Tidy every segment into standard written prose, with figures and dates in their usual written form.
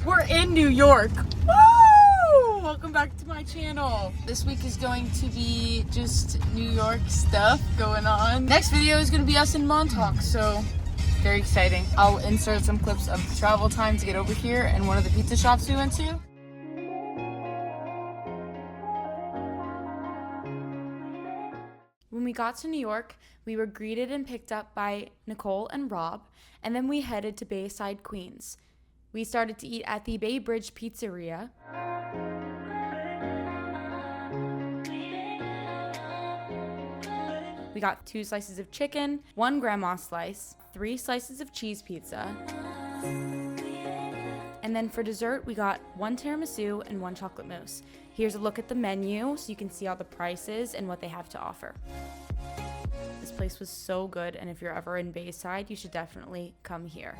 We're in New York. Woo! Welcome back to my channel. This week is going to be just New York stuff going on. Next video is going to be us in Montauk, so very exciting. I'll insert some clips of the travel time to get over here and one of the pizza shops we went to. When we got to New York, we were greeted and picked up by Nicole and Rob, and then we headed to Bayside, Queens. We started to eat at the Bay Bridge Pizzeria. We got 2 slices of chicken, 1 grandma slice, 3 slices of cheese pizza. And then for dessert, we got 1 tiramisu and 1 chocolate mousse. Here's a look at the menu so you can see all the prices and what they have to offer. This place was so good, and if you're ever in Bayside, you should definitely come here.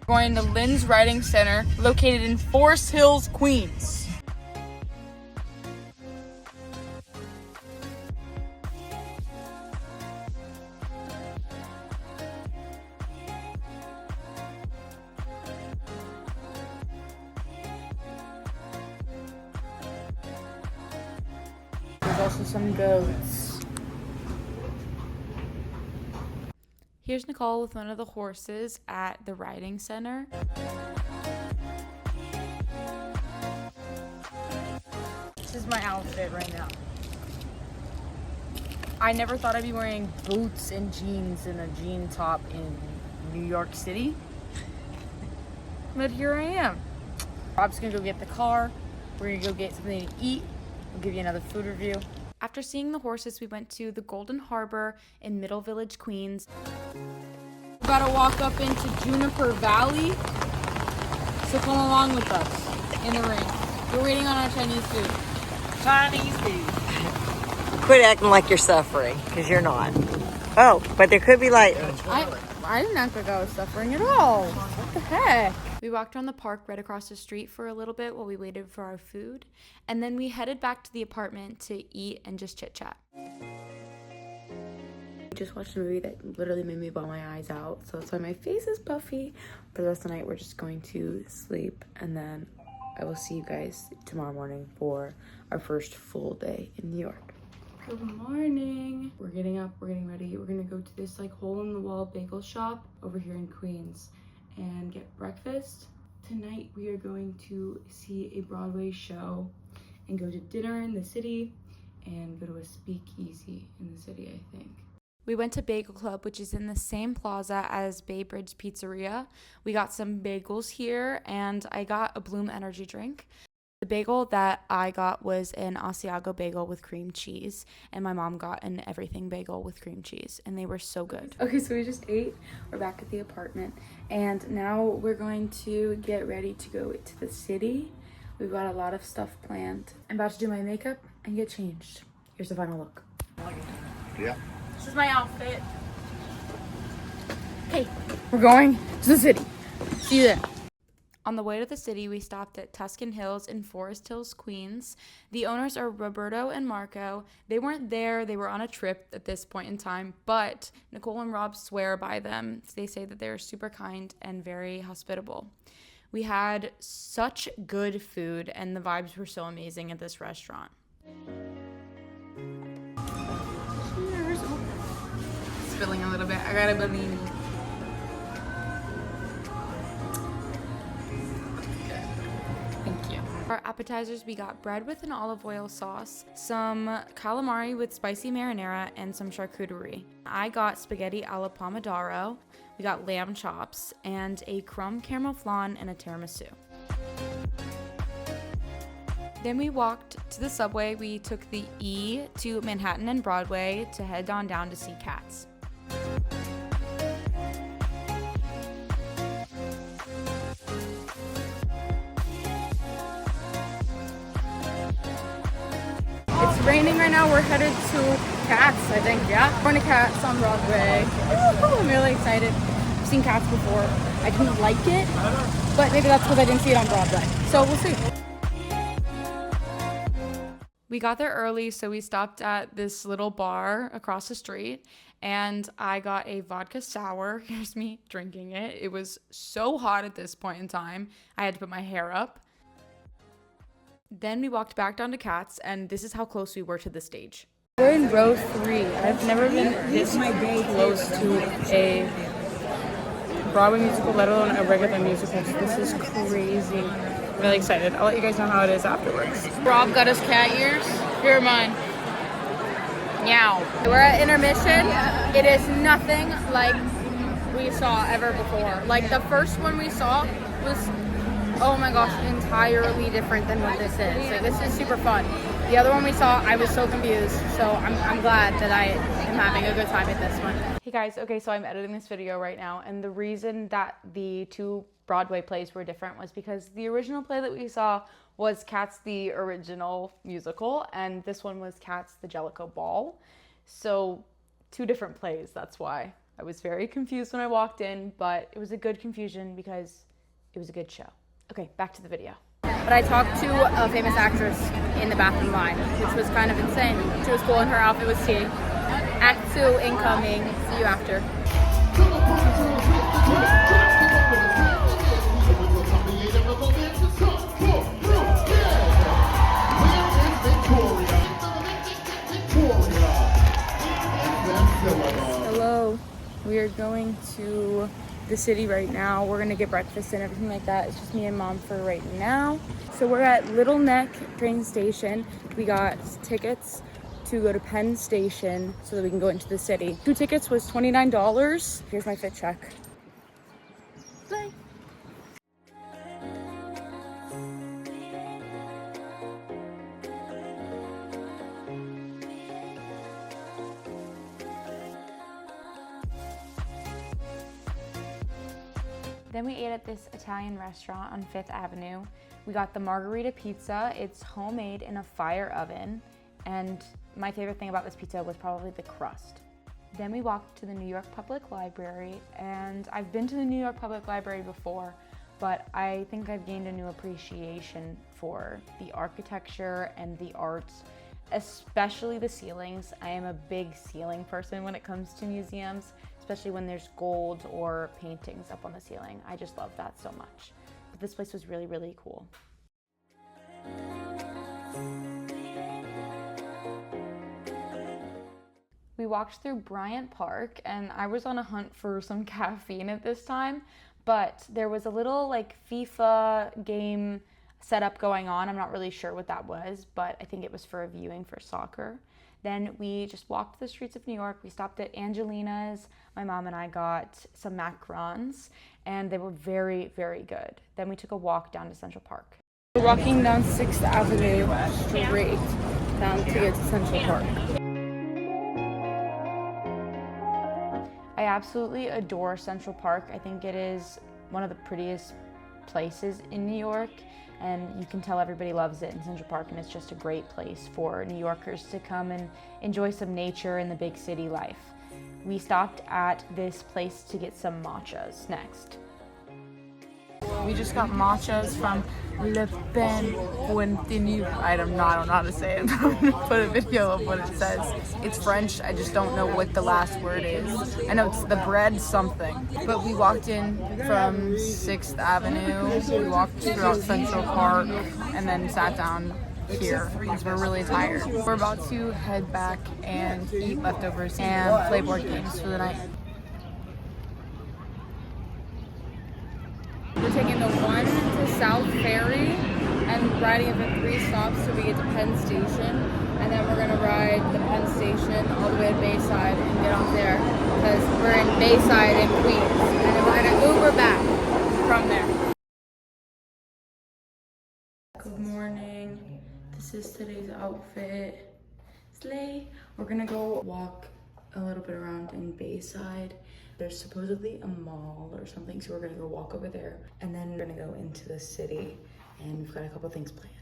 Going to Lynn's Writing Center, located in Forest Hills, Queens. There's also some goats. Here's Nicole with one of the horses at the riding center. This is my outfit right now. I never thought I'd be wearing boots and jeans and a jean top in New York City. But here I am. Rob's gonna go get the car. We're gonna go get something to eat. I'll give you another food review. After seeing the horses, we went to the Golden Harbor in Middle Village, Queens. We're about to walk up into Juniper Valley, so come along with us in the rain. We're waiting on our Chinese food. Chinese food. Quit acting like you're suffering, because you're not. Oh, but there could be like... I didn't act like I was suffering at all. What the heck? We walked around the park right across the street for a little bit while we waited for our food, and then we headed back to the apartment to eat and just chit chat. I just watched a movie that literally made me bawl my eyes out, so that's why my face is puffy. For the rest of the night, we're just going to sleep, and then I will see you guys tomorrow morning for our first full day in New York. Good morning. We're getting up, we're getting ready. We're gonna go to this like hole-in-the-wall bagel shop over here in Queens and get breakfast. Tonight we are going to see a Broadway show and go to dinner in the city and go to a speakeasy in the city, I think. We went to Bagel Club, which is in the same plaza as Bay Bridge Pizzeria. We got some bagels here, and I got a Bloom energy drink. The bagel that I got was an Asiago bagel with cream cheese, and my mom got an everything bagel with cream cheese, and they were so good. Okay, so we just ate. We're back at the apartment, and now we're going to get ready to go to the city. We've got a lot of stuff planned. I'm about to do my makeup and get changed. Here's the final look. Yeah. This is my outfit. Okay, we're going to the city. See you there. On the way to the city, we stopped at Tuscan Hills in Forest Hills, Queens. The owners are Roberto and Marco. They weren't there. They were on a trip at this point in time, but Nicole and Rob swear by them. They say that they're super kind and very hospitable. We had such good food, and the vibes were so amazing at this restaurant. Spilling a little bit. I got a Bellini. Thank you. For our appetizers, we got bread with an olive oil sauce, some calamari with spicy marinara, and some charcuterie. I got spaghetti alla pomodoro. We got lamb chops and a crumb caramel flan and a tiramisu. Then we walked to the subway. We took the E to Manhattan and Broadway to head on down to see Cats. It's raining right now. We're headed to Cats, I think, yeah? Going to Cats on Broadway. I'm really excited. I've seen Cats before. I didn't like it, but maybe that's because I didn't see it on Broadway. So we'll see. We got there early, so we stopped at this little bar across the street, and I got a vodka sour. Here's me drinking it. It was so hot at this point in time. I had to put my hair up. Then we walked back down to Katz, and this is how close we were to the stage. We're in row 3. I've never been this close to a Broadway musical, let alone a regular musical. So this is crazy. I'm really excited. I'll let you guys know how it is afterwards. Rob got us cat ears. Here are mine. Meow. We're at intermission. It is nothing like we saw ever before. Like the first one we saw was, oh my gosh, entirely different than what this is. Like this is super fun. The other one we saw, I was so confused. So I'm glad that I am having a good time at this one. Hey guys, okay, so I'm editing this video right now, and the reason that the 2 Broadway plays were different was because the original play that we saw was Cats the original musical, and this one was Cats the Jellicoe Ball. So 2 different plays, that's why. I was very confused when I walked in, but it was a good confusion because it was a good show. Okay, back to the video. But I talked to a famous actress in the bathroom line, which was kind of insane. She was cool and her outfit was tea. Act 2 incoming. See you after. Hello, we are going to the city right now. We're gonna get breakfast and everything like that. It's just me and mom for right now. So we're at Little Neck train station. We got tickets to go to Penn Station so that we can go into the city. 2 tickets was $29. Here's my fit check. Bye. Then we ate at this Italian restaurant on 5th Avenue. We got the margarita pizza. It's homemade in a fire oven. And my favorite thing about this pizza was probably the crust. Then we walked to the New York Public Library, and I've been to the New York Public Library before, but I think I've gained a new appreciation for the architecture and the arts, especially the ceilings. I am a big ceiling person when it comes to museums, especially when there's gold or paintings up on the ceiling. I just love that so much. But this place was really, really cool. We walked through Bryant Park, and I was on a hunt for some caffeine at this time, but there was a little like FIFA game setup going on. I'm not really sure what that was, but I think it was for a viewing for soccer. Then we just walked the streets of New York. We stopped at Angelina's. My mom and I got some macarons, and they were very, very good. Then we took a walk down to Central Park. We're walking down 6th Avenue straight down to get to Central Park. I absolutely adore Central Park. I think it is one of the prettiest places in New York, and you can tell everybody loves it in Central Park, and it's just a great place for New Yorkers to come and enjoy some nature and the big city life. We stopped at this place to get some matchas next. We just got matchas from Le Pen Continue. I don't know how to say it. I'm gonna put a video of what it says. It's French. I just don't know what the last word is. I know it's the bread something. But we walked in from 6th Avenue. We walked throughout Central Park and then sat down here because we're really tired. We're about to head back and eat leftovers and play board games for the night. We're taking the 1 to South Ferry and riding it for 3 stops till we get to Penn Station. And then we're going to ride the Penn Station all the way to Bayside and get off there because we're in Bayside in Queens. And then we're going to Uber back from there. Good morning. This is today's outfit. Slay. We're going to go walk a little bit around in Bayside. There's supposedly a mall or something, so we're gonna go walk over there, and then we're gonna go into the city, and we've got a couple things planned.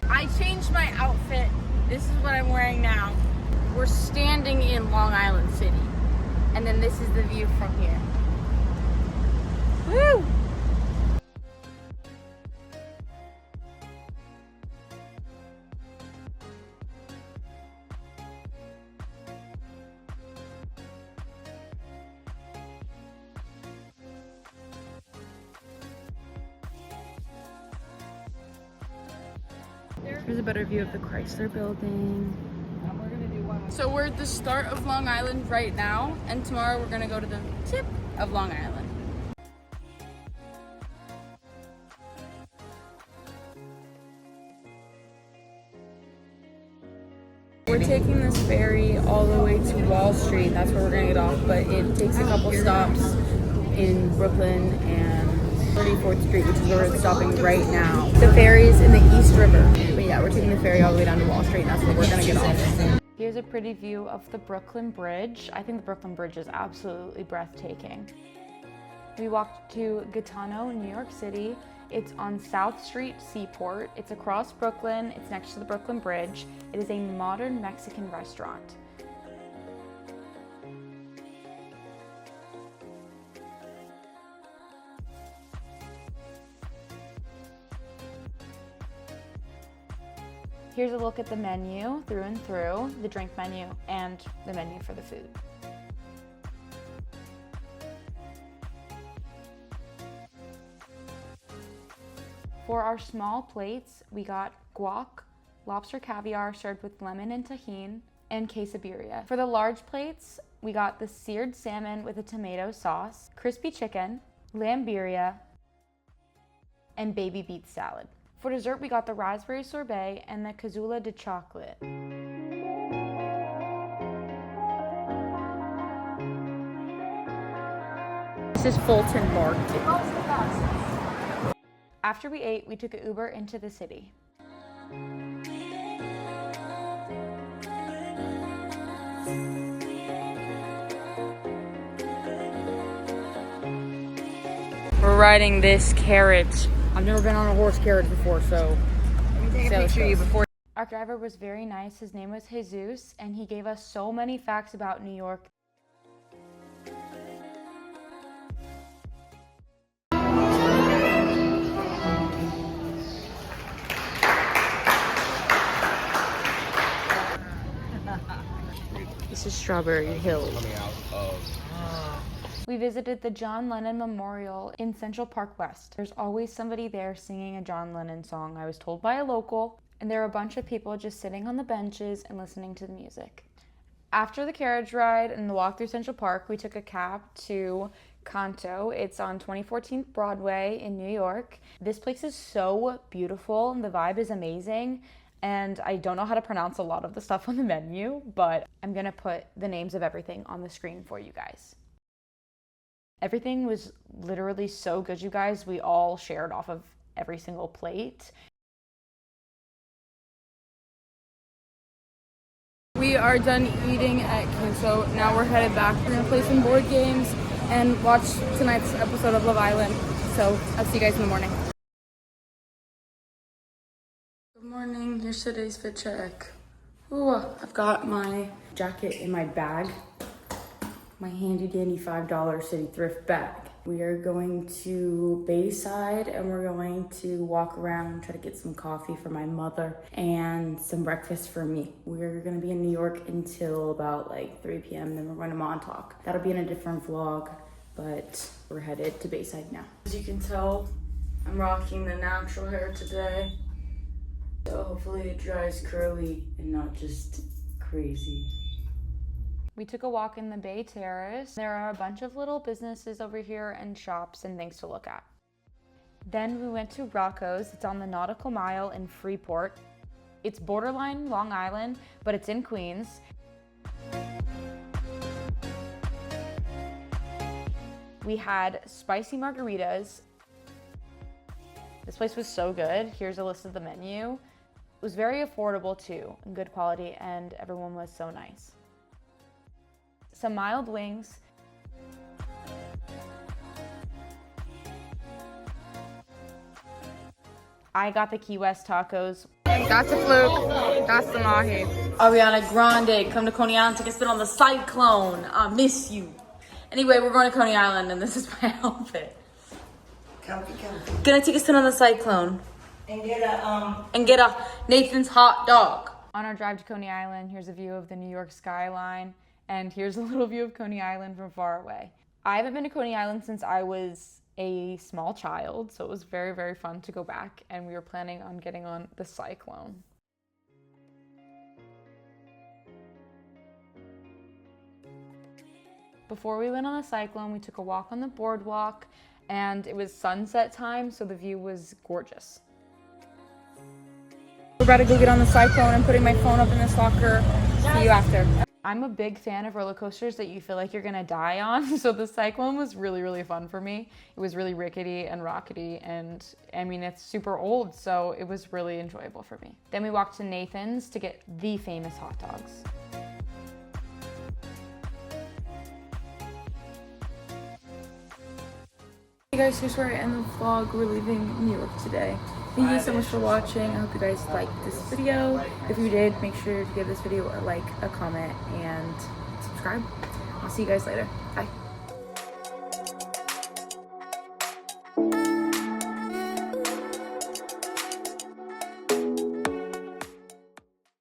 I changed my outfit. This is what I'm wearing now. We're standing in Long Island City, and then this is the view from here. Woo! Here's a better view of the Chrysler Building. So we're at the start of Long Island right now, and tomorrow we're gonna go to the tip of Long Island. We're taking this ferry all the way to Wall Street. That's where we're gonna get off, but it takes a couple stops in Brooklyn and 34th Street, which is where we're stopping right now. The ferry is in the East River. But yeah, we're taking the ferry all the way down to Wall Street, and that's where we're gonna get off. Here's a pretty view of the Brooklyn Bridge. I think the Brooklyn Bridge is absolutely breathtaking. We walked to Gitano, New York City. It's on South Street Seaport. It's across Brooklyn. It's next to the Brooklyn Bridge. It is a modern Mexican restaurant. Here's a look at the menu through and through, the drink menu and the menu for the food. For our small plates, we got guac, lobster caviar served with lemon and tahini, and quesabirria. For the large plates, we got the seared salmon with a tomato sauce, crispy chicken, lamb birria, and baby beet salad. For dessert, we got the raspberry sorbet and the cazuela de chocolate. This is Fulton Market. After we ate, we took an Uber into the city. We're riding this carriage. I've never been on a horse carriage before, so Take a picture of you before. Our driver was very nice. His name was Jesus, and he gave us so many facts about New York. This is Strawberry Hill. We visited the John Lennon Memorial in Central Park West. There's always somebody there singing a John Lennon song, I was told by a local, and there are a bunch of people just sitting on the benches and listening to the music. After the carriage ride and the walk through Central Park, we took a cab to Canto. It's on 2014 Broadway in New York. This place is so beautiful and the vibe is amazing. And I don't know how to pronounce a lot of the stuff on the menu, but I'm gonna put the names of everything on the screen for you guys. Everything was literally so good, you guys. We all shared off of every single plate. We are done eating at Canto. Now we're headed back. We're gonna play some board games and watch tonight's episode of Love Island. So I'll see you guys in the morning. Good morning, here's today's fit check. Ooh, I've got my jacket in my bag. My handy dandy $5 City Thrift bag. We are going to Bayside and we're going to walk around, try to get some coffee for my mother and some breakfast for me. We're gonna be in New York until about like 3 p.m. Then we're going to Montauk. That'll be in a different vlog, but we're headed to Bayside now. As you can tell, I'm rocking the natural hair today. So hopefully it dries curly and not just crazy. We took a walk in the Bay Terrace. There are a bunch of little businesses over here and shops and things to look at. Then we went to Rocco's. It's on the Nautical Mile in Freeport. It's borderline Long Island, but it's in Queens. We had spicy margaritas. This place was so good. Here's a list of the menu. It was very affordable too, and good quality, and everyone was so nice. Some mild wings. I got the Key West tacos. That's a fluke. That's the mahi. Ariana Grande, come to Coney Island, take a spin on the Cyclone. I miss you. Anyway, we're going to Coney Island and this is my outfit. Comfy. Gonna take a spin on the Cyclone. And get a Nathan's hot dog. On our drive to Coney Island, here's a view of the New York skyline, and here's a little view of Coney Island from far away. I haven't been to Coney Island since I was a small child, so it was very, very fun to go back, and we were planning on getting on the Cyclone. Before we went on the cyclone, we took a walk on the boardwalk, and it was sunset time, so the view was gorgeous. We're about to go get on the cyclone. I'm putting my phone up in this locker. See you after. I'm a big fan of roller coasters that you feel like you're gonna die on, so the cyclone was really, really fun for me. It was really rickety and rockety, and I mean, it's super old, so it was really enjoyable for me. Then we walked to Nathan's to get the famous hot dogs. Hey guys, here's where I end the vlog. We're leaving New York today. Thank you so much for watching. I hope you guys liked this video. If you did, make sure to give this video a like, a comment, and subscribe. I'll see you guys later. Bye.